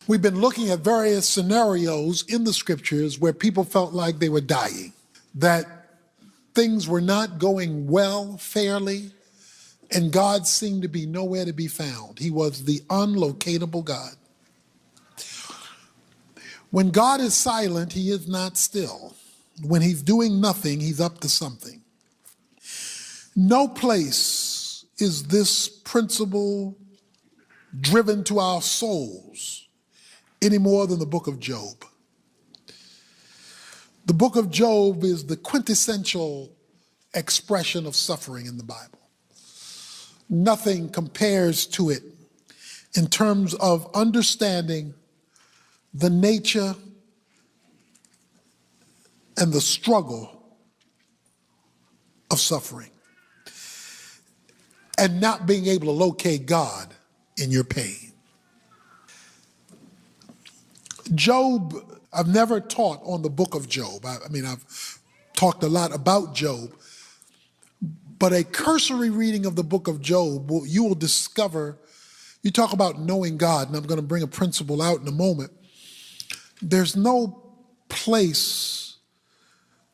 We've been looking at various scenarios in the scriptures where people felt like they were dying, that things were not going well, fairly, and God seemed to be nowhere to be found. He was the unlocatable God. When God is silent, he is not still. When he's doing nothing, he's up to something. No place is this principle driven to our souls any more than the book of Job. The book of Job is the quintessential expression of suffering in the Bible. Nothing compares to it in terms of understanding the nature and the struggle of suffering and not being able to locate God in your pain. Job, I've never taught on the book of Job. I've talked a lot about Job, but a cursory reading of the book of Job, you will discover, you talk about knowing God, and I'm going to bring a principle out in a moment. There's no place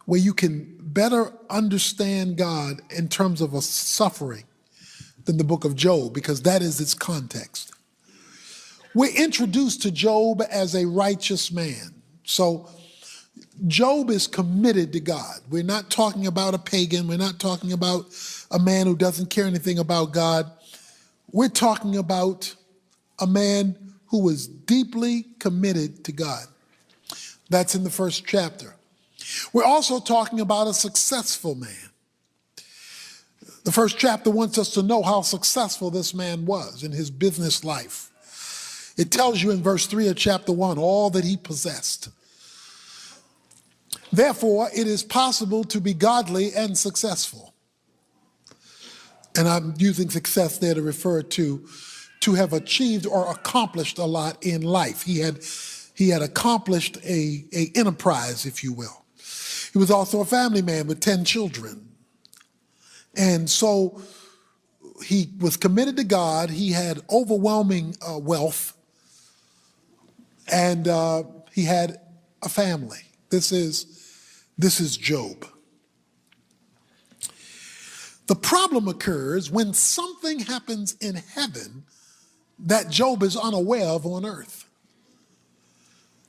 where you can better understand God in terms of a suffering than the book of Job, because that is its context. We're introduced to Job as a righteous man. So Job is committed to God. We're not talking about a pagan. We're not talking about a man who doesn't care anything about God. We're talking about a man who was deeply committed to God. That's in the first chapter. We're also talking about a successful man. The first chapter wants us to know how successful this man was in his business life. It tells you in verse 3 of chapter 1 all that he possessed. Therefore, it is possible to be godly and successful. And I'm using success there to refer to have achieved or accomplished a lot in life. He had accomplished a enterprise, if you will. He was also a family man with 10 children. And so he was committed to God. He had overwhelming wealth. And he had a family. This is Job. The problem occurs when something happens in heaven that Job is unaware of on earth.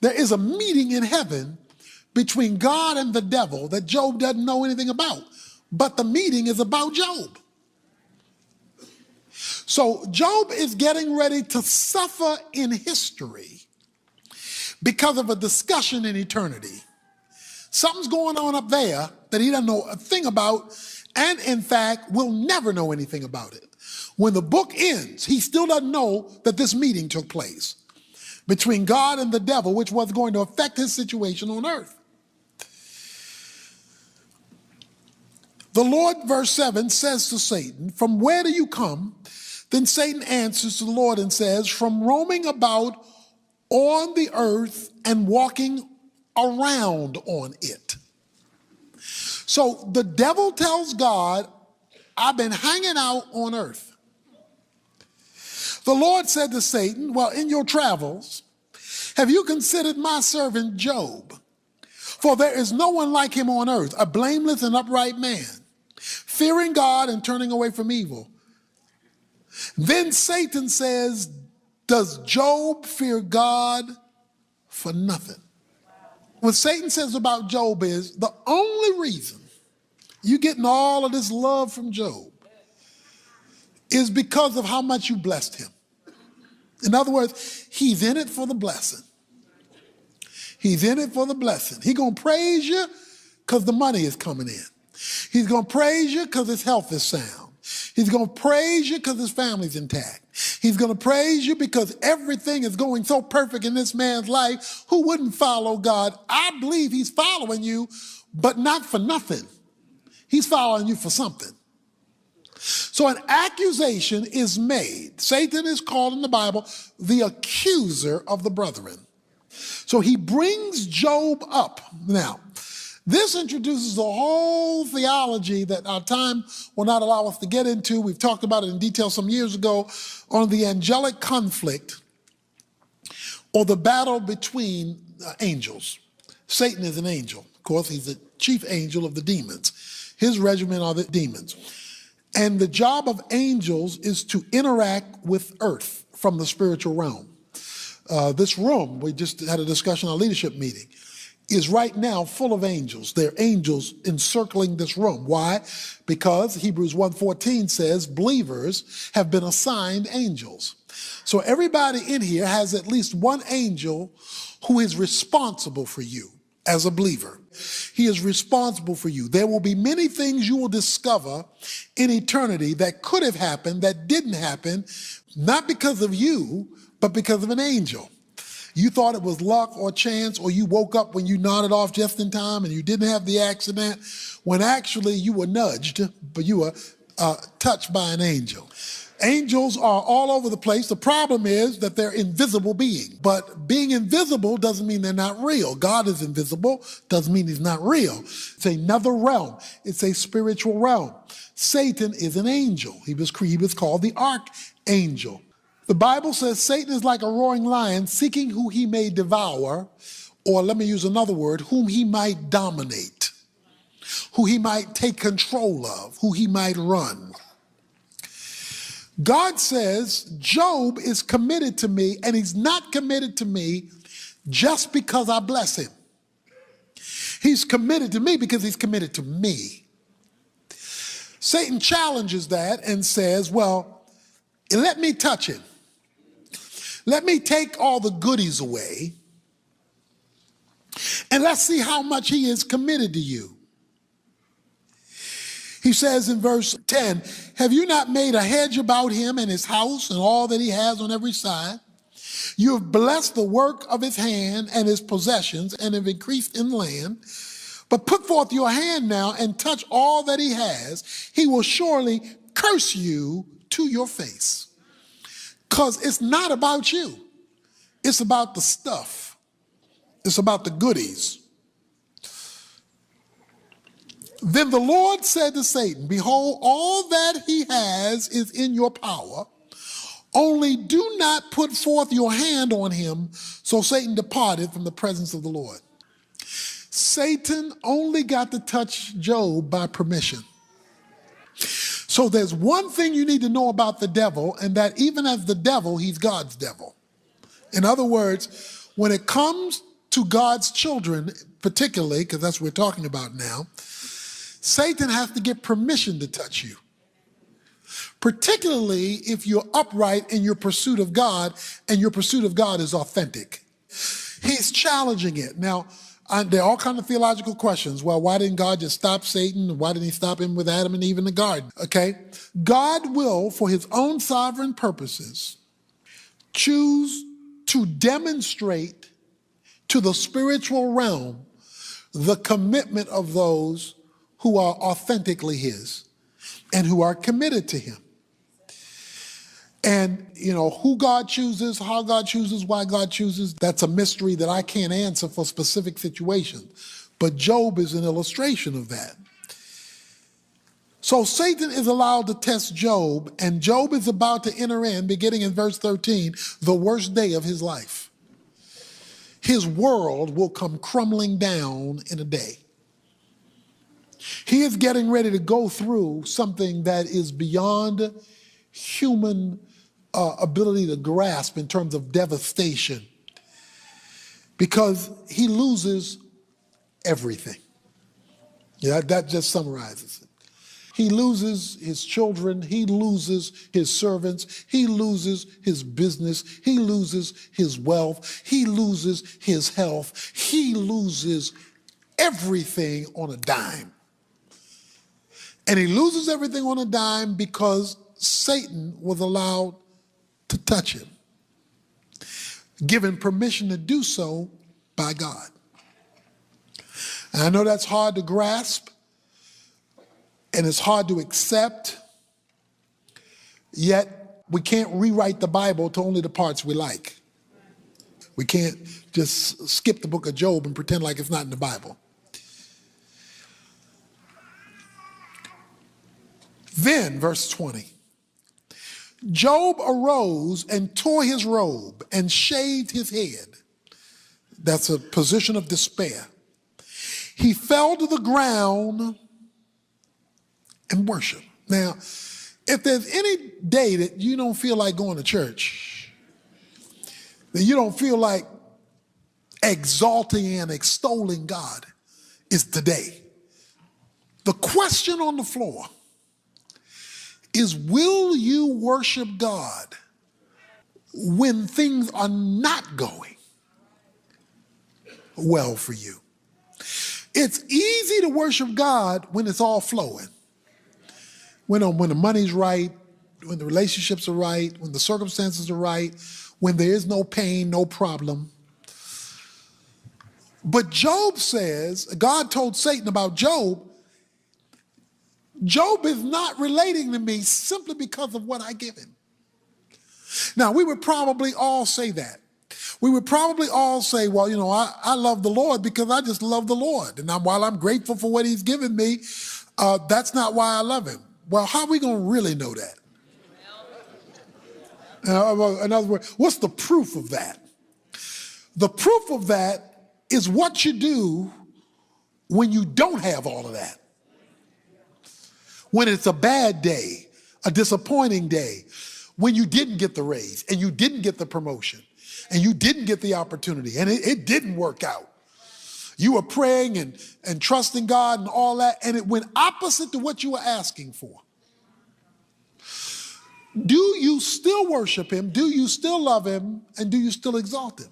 There is a meeting in heaven between God and the devil that Job doesn't know anything about. But the meeting is about Job. So Job is getting ready to suffer in history because of a discussion in eternity. Something's going on up there that he doesn't know a thing about, and in fact, will never know anything about it. When the book ends, he still doesn't know that this meeting took place between God and the devil, which was going to affect his situation on earth. The Lord, verse 7, says to Satan, "From where do you come?" Then Satan answers to the Lord and says, "From roaming about on the earth and walking around on it." So the devil tells God, "I've been hanging out on earth." The Lord said to Satan, "Well, in your travels, have you considered my servant Job? For there is no one like him on earth, a blameless and upright man, fearing God and turning away from evil." Then Satan says, "Does Job fear God for nothing?" What Satan says about Job is the only reason you're getting all of this love from Job is because of how much you blessed him. In other words, he's in it for the blessing. He's in it for the blessing. He's going to praise you because the money is coming in. He's going to praise you because his health is sound. He's going to praise you because his family's intact. He's going to praise you because everything is going so perfect in this man's life. Who wouldn't follow God? I believe he's following you, but not for nothing. He's following you for something. So an accusation is made. Satan is called in the Bible the accuser of the brethren. So he brings Job up. Now, this introduces a whole theology that our time will not allow us to get into. We've talked about it in detail some years ago on the angelic conflict or the battle between angels. Satan is an angel. Of course, he's the chief angel of the demons. His regiment are the demons. And the job of angels is to interact with earth from the spiritual realm. This room, we just had a discussion on our leadership meeting, is right now full of angels. There are angels encircling this room. Why? Because Hebrews 1:14 says believers have been assigned angels. So everybody in here has at least one angel who is responsible for you as a believer. He is responsible for you. There will be many things you will discover in eternity that could have happened that didn't happen, not because of you, but because of an angel. You thought it was luck or chance, or you woke up when you nodded off just in time and you didn't have the accident, when actually you were nudged, but you were touched by an angel. Angels are all over the place. The problem is that they're invisible beings. But being invisible doesn't mean they're not real. God is invisible, doesn't mean he's not real. It's another realm. It's a spiritual realm. Satan is an angel. He was called the archangel. The Bible says Satan is like a roaring lion seeking who he may devour, or let me use another word, whom he might dominate, who he might take control of, who he might run. God says Job is committed to me, and he's not committed to me just because I bless him. He's committed to me because he's committed to me. Satan challenges that and says, well, let me touch him. Let me take all the goodies away, and let's see how much he is committed to you. He says in verse 10, have you not made a hedge about him and his house and all that he has on every side? You have blessed the work of his hand and his possessions and have increased in land. But put forth your hand now and touch all that he has. He will surely curse you to your face. Because it's not about you. It's about the stuff. It's about the goodies. Then the Lord said to Satan, behold, all that he has is in your power. Only do not put forth your hand on him. So Satan departed from the presence of the Lord. Satan only got to touch Job by permission. So there's one thing you need to know about the devil, and that even as the devil, he's God's devil. In other words, when it comes to God's children, particularly, because that's what we're talking about now, Satan has to get permission to touch you. Particularly if you're upright in your pursuit of God, and your pursuit of God is authentic. He's challenging it. Now, there are all kinds of theological questions. Well, why didn't God just stop Satan? Why didn't he stop him with Adam and Eve in the garden? Okay? God will, for his own sovereign purposes, choose to demonstrate to the spiritual realm the commitment of those who are authentically his and who are committed to him. And, who God chooses, how God chooses, why God chooses, that's a mystery that I can't answer for specific situations. But Job is an illustration of that. So Satan is allowed to test Job, and Job is about to enter in, beginning in verse 13, the worst day of his life. His world will come crumbling down in a day. He is getting ready to go through something that is beyond human ability to grasp in terms of devastation, because he loses everything. Yeah, that just summarizes it. He loses his children, he loses his servants, he loses his business, he loses his wealth, he loses his health, he loses everything on a dime. And he loses everything on a dime because Satan was allowed to touch him, given permission to do so by God. And I know that's hard to grasp, and it's hard to accept, yet we can't rewrite the Bible to only the parts we like. We can't just skip the book of Job and pretend like it's not in the Bible. Then, verse 20, Job arose and tore his robe and shaved his head. That's a position of despair. He fell to the ground and worshiped. Now, if there's any day that you don't feel like going to church, that you don't feel like exalting and extolling God, is today. The question on the floor is, will you worship God when things are not going well for you? It's easy to worship God when it's all flowing. When the money's right, when the relationships are right, when the circumstances are right, when there is no pain, no problem. But Job says, God told Satan about Job, Job is not relating to me simply because of what I give him. Now, we would probably all say that. We would probably all say, well, you know, I love the Lord because I just love the Lord. And while I'm grateful for what he's given me, that's not why I love him. Well, how are we going to really know that? In other words, what's the proof of that? The proof of that is what you do when you don't have all of that. When it's a bad day, a disappointing day, when you didn't get the raise and you didn't get the promotion and you didn't get the opportunity and it didn't work out. You were praying and trusting God and all that, and it went opposite to what you were asking for. Do you still worship him? Do you still love him? And do you still exalt him?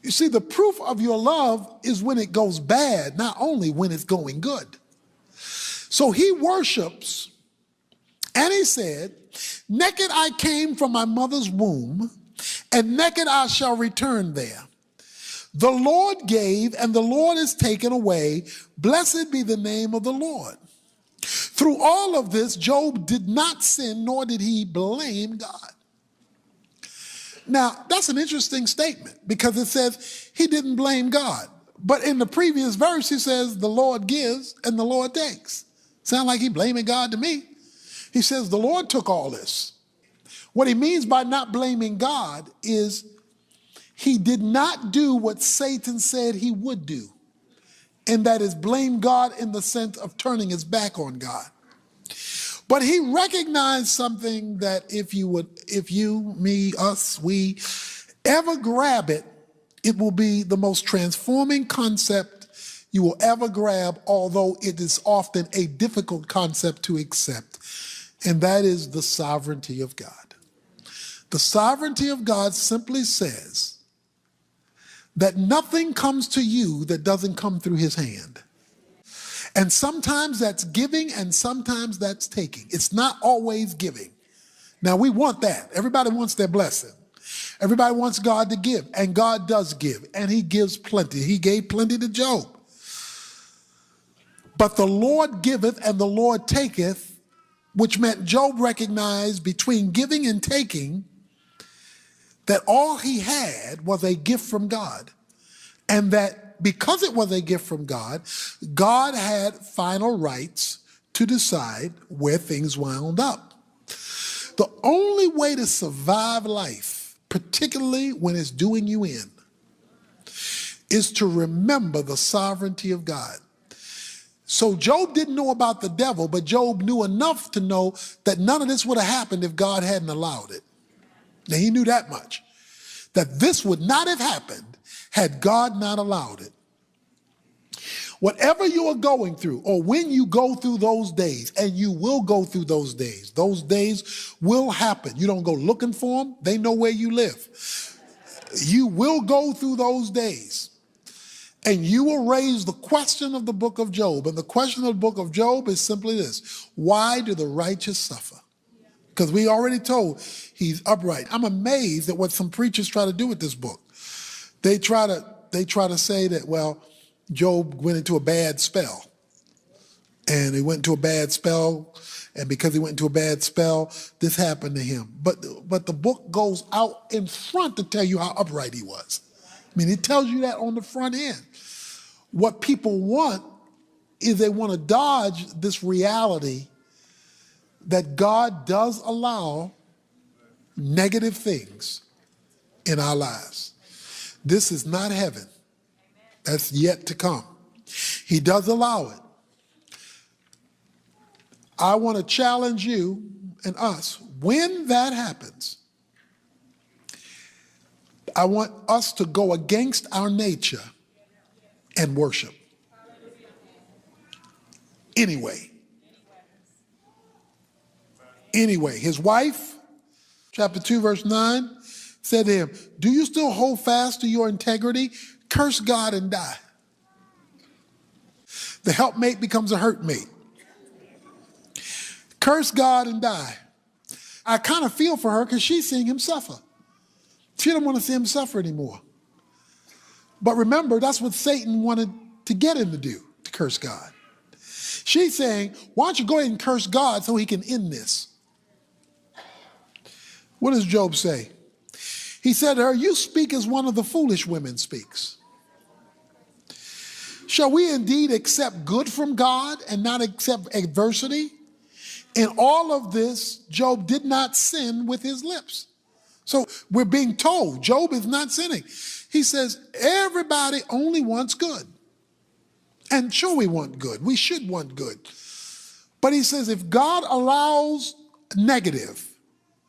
You see, the proof of your love is when it goes bad, not only when it's going good. So he worships, and he said, naked I came from my mother's womb, and naked I shall return there. The Lord gave, and the Lord is taken away. Blessed be the name of the Lord. Through all of this, Job did not sin, nor did he blame God. Now, that's an interesting statement because it says he didn't blame God. But in the previous verse, he says the Lord gives and the Lord takes. Sound like he blaming God to me. He says the Lord took all this. What he means by not blaming God is he did not do what Satan said he would do. And that is blame God in the sense of turning his back on God. But he recognized something that if you, me, us, we ever grab it, it will be the most transforming concept you will ever grab, although it is often a difficult concept to accept. And that is the sovereignty of God. The sovereignty of God simply says that nothing comes to you that doesn't come through his hand. And sometimes that's giving and sometimes that's taking. It's not always giving. Now we want that. Everybody wants their blessing. Everybody wants God to give, and God does give, and he gives plenty. He gave plenty to Job. But the Lord giveth and the Lord taketh, which meant Job recognized between giving and taking that all he had was a gift from God. And that because it was a gift from God, God had final rights to decide where things wound up. The only way to survive life, particularly when it's doing you in, is to remember the sovereignty of God. So Job didn't know about the devil, but Job knew enough to know that none of this would have happened if God hadn't allowed it. Now he knew that much, that this would not have happened had God not allowed it. Whatever you are going through, or when you go through those days, and you will go through those days will happen. You don't go looking for them. They know where you live. You will go through those days. And you will raise the question of the book of Job. And the question of the book of Job is simply this: why do the righteous suffer? Because we already told he's upright. I'm amazed at what some preachers try to do with this book. They try to say that, well, Job went into a bad spell. And he went into a bad spell, and because he went into a bad spell, this happened to him. But the book goes out in front to tell you how upright he was. I mean, it tells you that on the front end. What people want is they want to dodge this reality that God does allow negative things in our lives. This is not heaven. That's yet to come. He does allow it. I want to challenge you and us. When that happens, I want us to go against our nature and worship. Anyway, his wife, chapter 2, verse 9, said to him, do you still hold fast to your integrity? Curse God and die. The helpmate becomes a hurtmate. Curse God and die. I kind of feel for her because she's seeing him suffer. She don't want to see him suffer anymore. But remember, that's what Satan wanted to get him to do, to curse God. She's saying, why don't you go ahead and curse God so he can end this? What does Job say? He said to her, you speak as one of the foolish women speaks. Shall we indeed accept good from God and not accept adversity? In all of this, Job did not sin with his lips. So we're being told Job is not sinning. He says everybody only wants good. And sure, we want good. We should want good. But he says if God allows negative,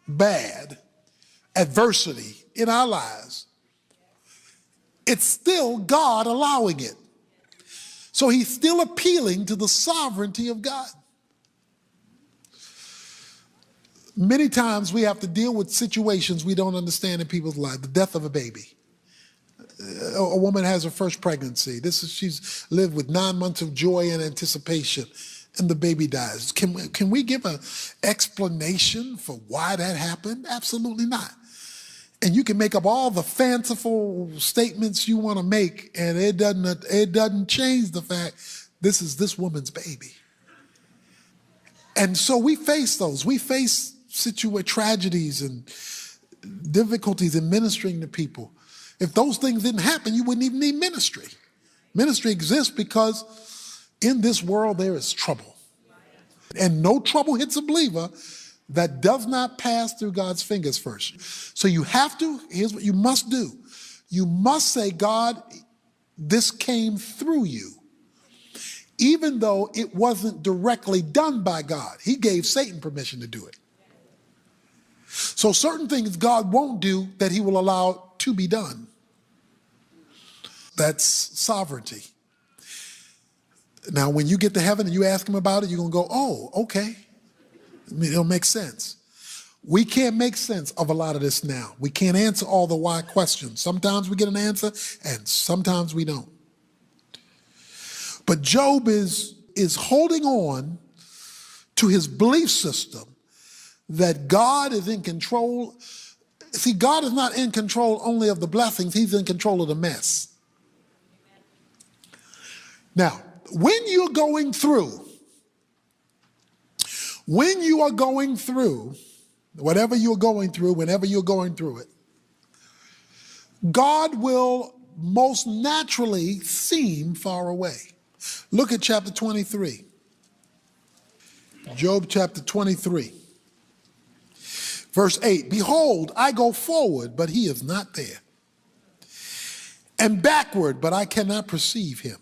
bad, adversity in our lives, it's still God allowing it. So he's still appealing to the sovereignty of God. Many times we have to deal with situations we don't understand in people's lives. The death of a baby. A woman has her first pregnancy. She's lived with 9 months of joy and anticipation, and the baby dies. Can we give an explanation for why that happened? Absolutely not. And you can make up all the fanciful statements you want to make, and it doesn't change the fact this is this woman's baby. And so we face those. We face tragedies and difficulties in ministering to people. If those things didn't happen, you wouldn't even need ministry. Ministry exists because in this world there is trouble. And no trouble hits a believer that does not pass through God's fingers first. So here's what you must do. You must say, God, this came through you. Even though it wasn't directly done by God. He gave Satan permission to do it. So certain things God won't do that he will allow to be done. That's sovereignty. Now, when you get to heaven and you ask him about it, you're going to go, oh, okay. It'll make sense. We can't make sense of a lot of this now. We can't answer all the why questions. Sometimes we get an answer and sometimes we don't. But Job is holding on to his belief system that God is in control. See, God is not in control only of the blessings. He's in control of the mess. Now, when you are going through, whatever you're going through, whenever you're going through it, God will most naturally seem far away. Look at chapter 23. Job chapter 23. Verse 8, behold, I go forward, but he is not there. And backward, but I cannot perceive him.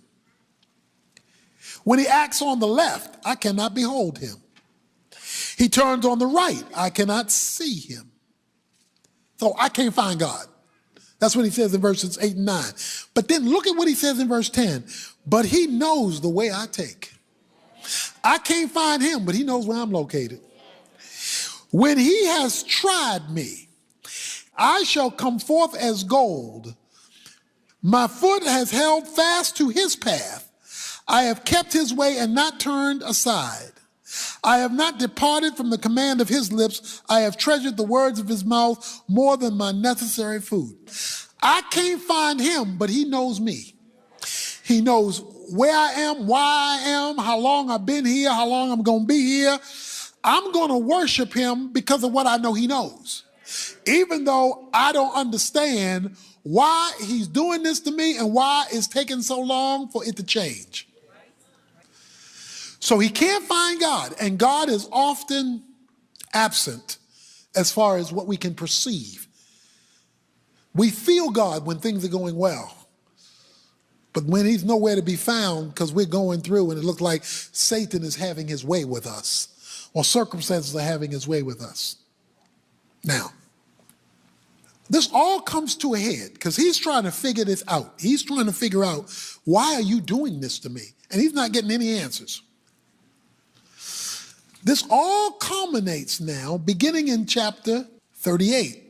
When he acts on the left, I cannot behold him. He turns on the right, I cannot see him. So I can't find God. That's what he says in verses 8 and 9. But then look at what he says in verse 10. But he knows the way I take. I can't find him, but he knows where I'm located. When he has tried me, I shall come forth as gold. My foot has held fast to his path. I have kept his way and not turned aside. I have not departed from the command of his lips. I have treasured the words of his mouth more than my necessary food. I can't find him, but he knows me. He knows where I am, why I am, how long I've been here, how long I'm going to be here. I'm going to worship him because of what I know he knows. Even though I don't understand why he's doing this to me and why it's taking so long for it to change. So he can't find God, and God is often absent as far as what we can perceive. We feel God when things are going well, but when he's nowhere to be found because we're going through and it looks like Satan is having his way with us, or circumstances are having his way with us. Now, this all comes to a head because he's trying to figure this out. He's trying to figure out, why are you doing this to me? And he's not getting any answers. This all culminates now beginning in chapter 38.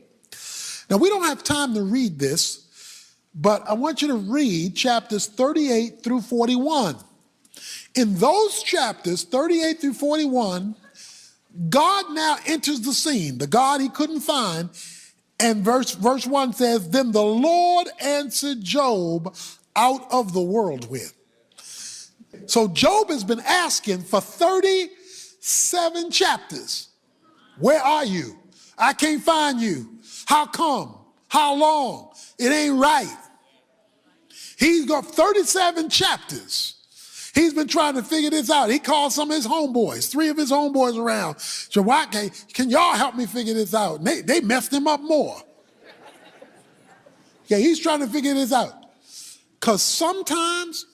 Now, we don't have time to read this, but I want you to read chapters 38 through 41. In those chapters, 38 through 41, God now enters the scene, the God he couldn't find. And verse 1 says, then the Lord answered Job out of the whirlwind. So Job has been asking for 37 chapters, where are you? I can't find you. How come? How long? It ain't right. He's got 37 chapters. He's been trying to figure this out. He called some of his homeboys, 3 of his homeboys around. So why can y'all help me figure this out? And they messed him up more. Yeah, he's trying to figure this out. Because sometimes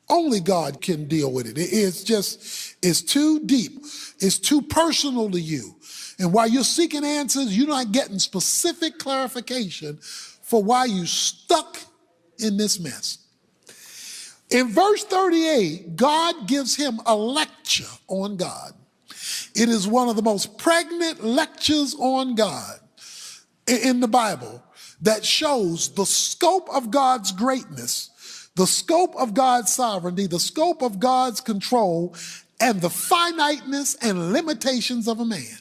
only God can deal with it. It's too deep. It's too personal to you. And while you're seeking answers, you're not getting specific clarification for why you're stuck in this mess. In verse 38, God gives him a lecture on God. It is one of the most pregnant lectures on God in the Bible that shows the scope of God's greatness, the scope of God's sovereignty, the scope of God's control, and the finiteness and limitations of a man.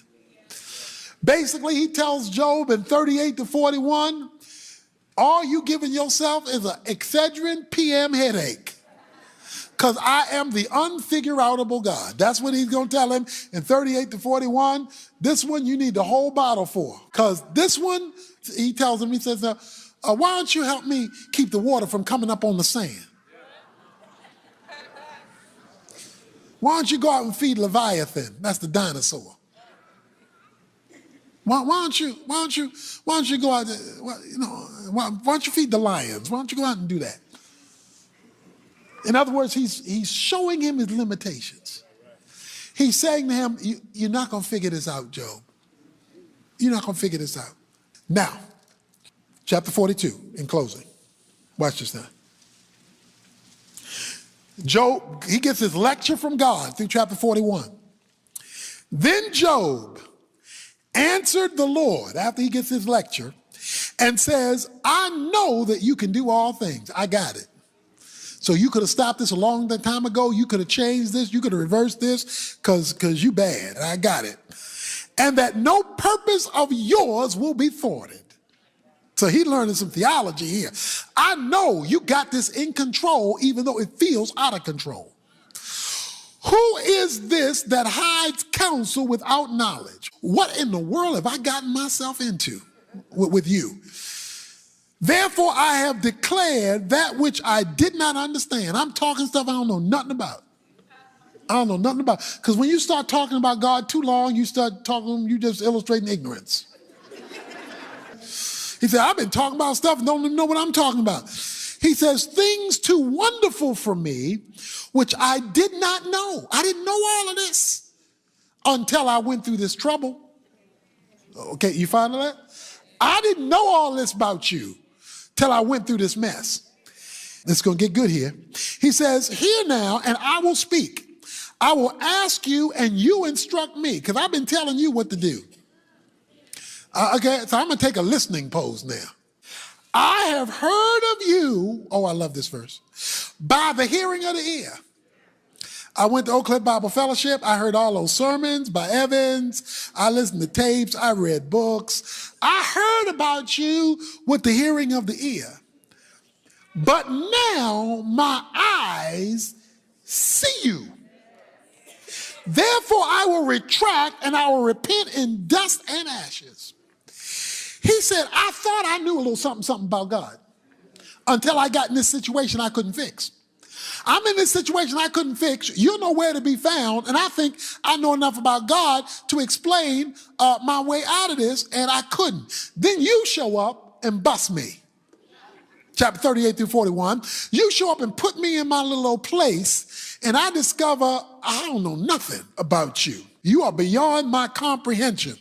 Basically, he tells Job in 38 to 41, all you giving yourself is an Excedrin PM headache, because I am the unfigure-outable God. That's what he's going to tell him in 38 to 41. This one you need the whole bottle for, because this one, he tells him, he says, why don't you help me keep the water from coming up on the sand? Why don't you go out and feed Leviathan? That's the dinosaur. Why don't you go out there, why don't you feed the lions? Why don't you go out and do that? In other words, he's showing him his limitations. He's saying to him, you're not going to figure this out, Job. You're not going to figure this out. Now, chapter 42, in closing. Watch this now. Job, he gets his lecture from God through chapter 41. Then Job answered the Lord after he gets his lecture and says, I know that you can do all things. I got it. So you could have stopped this a long time ago. You could have changed this. You could have reversed this because you bad. I got it. And that no purpose of yours will be thwarted. So he's learning some theology here. I know you got this in control even though it feels out of control. Who is this that hides counsel without knowledge? What in the world have I gotten myself into with you? Therefore, I have declared that which I did not understand. I'm talking stuff I don't know nothing about. I don't know nothing about. Because when you start talking about God too long, you just illustrating ignorance. He said, I've been talking about stuff and don't even know what I'm talking about. He says, things too wonderful for me, which I did not know. I didn't know all of this until I went through this trouble. Okay, you find that? I didn't know all this about you till I went through this mess. It's going to get good here. He says, hear now, and I will speak. I will ask you, and you instruct me, because I've been telling you what to do. Okay, so I'm going to take a listening pose now. I have heard of you, oh, I love this verse, by the hearing of the ear. I went to Oak Cliff Bible Fellowship. I heard all those sermons by Evans. I listened to tapes. I read books. I heard about you with the hearing of the ear. But now my eyes see you. Therefore I will retract and I will repent in dust and ashes. He said, I thought I knew a little something about God until I got in this situation I couldn't fix. I'm in this situation I couldn't fix. You're nowhere to be found. And I think I know enough about God to explain my way out of this, and I couldn't. Then you show up and bust me. Chapter 38 through 41. You show up and put me in my little old place, and I discover I don't know nothing about you. You are beyond my comprehension.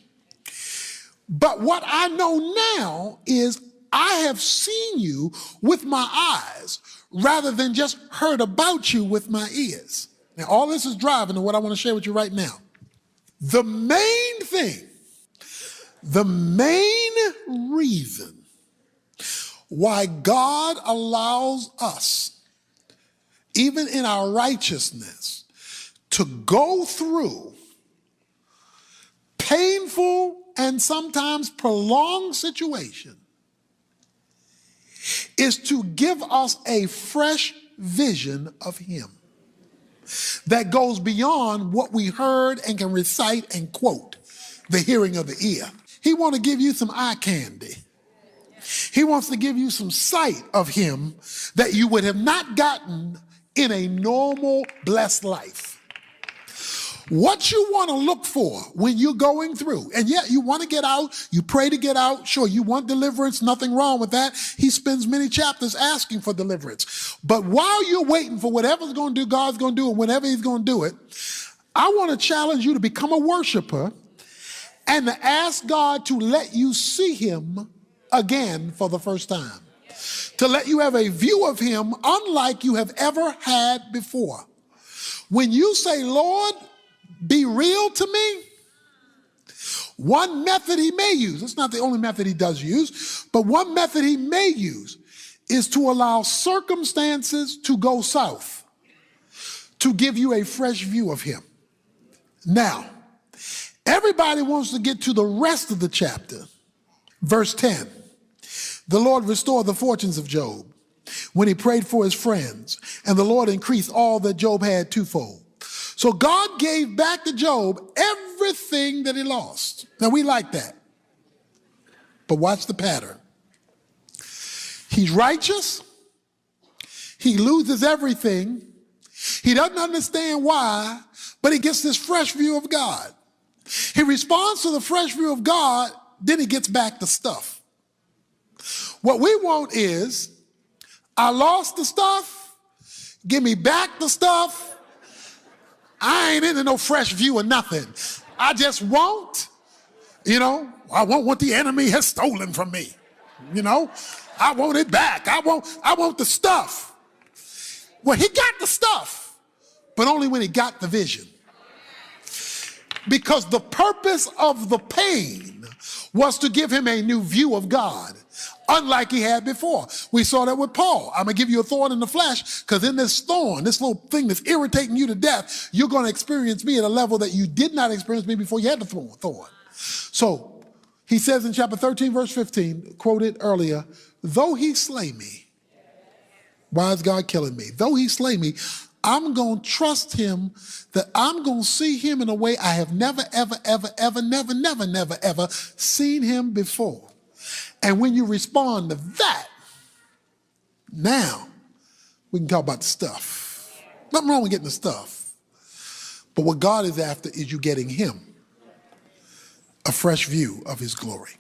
But what I know now is I have seen you with my eyes rather than just heard about you with my ears. Now, all this is driving to what I want to share with you right now. The main thing, the main reason why God allows us, even in our righteousness, to go through painful and sometimes prolonged situations is to give us a fresh vision of him that goes beyond what we heard and can recite and quote, the hearing of the ear. He wants to give you some eye candy. He wants to give you some sight of him that you would have not gotten in a normal, blessed life. What you want to look for when you're going through, and yet you want to get out, you pray to get out, sure, you want deliverance, nothing wrong with that. He spends many chapters asking for deliverance. But while you're waiting for whatever's going to do, God's going to do it, whenever he's going to do it, I want to challenge you to become a worshiper and to ask God to let you see him again for the first time. To let you have a view of him unlike you have ever had before. When you say, Lord, be real to me, one method he may use, it's not the only method he does use, but one method he may use is to allow circumstances to go south, to give you a fresh view of him. Now, everybody wants to get to the rest of the chapter. Verse 10, the Lord restored the fortunes of Job when he prayed for his friends, and the Lord increased all that Job had twofold. So God gave back to Job everything that he lost. Now we like that. But watch the pattern. He's righteous. He loses everything. He doesn't understand why, but he gets this fresh view of God. He responds to the fresh view of God, then he gets back the stuff. What we want is, I lost the stuff, give me back the stuff. I ain't into no fresh view of nothing. I just want, I want what the enemy has stolen from me. I want it back. I want the stuff. Well, he got the stuff, but only when he got the vision. Because the purpose of the pain was to give him a new view of God, unlike he had before. We saw that with Paul. I'm going to give you a thorn in the flesh, because in this thorn, this little thing that's irritating you to death, you're going to experience me at a level that you did not experience me before you had the thorn. So he says in chapter 13, verse 15, quoted earlier, though he slay me, why is God killing me? Though he slay me, I'm going to trust him that I'm going to see him in a way I have never, ever, ever, ever, never, never, never, ever seen him before. And when you respond to that, now we can talk about the stuff. Nothing wrong with getting the stuff. But what God is after is you getting him a fresh view of his glory.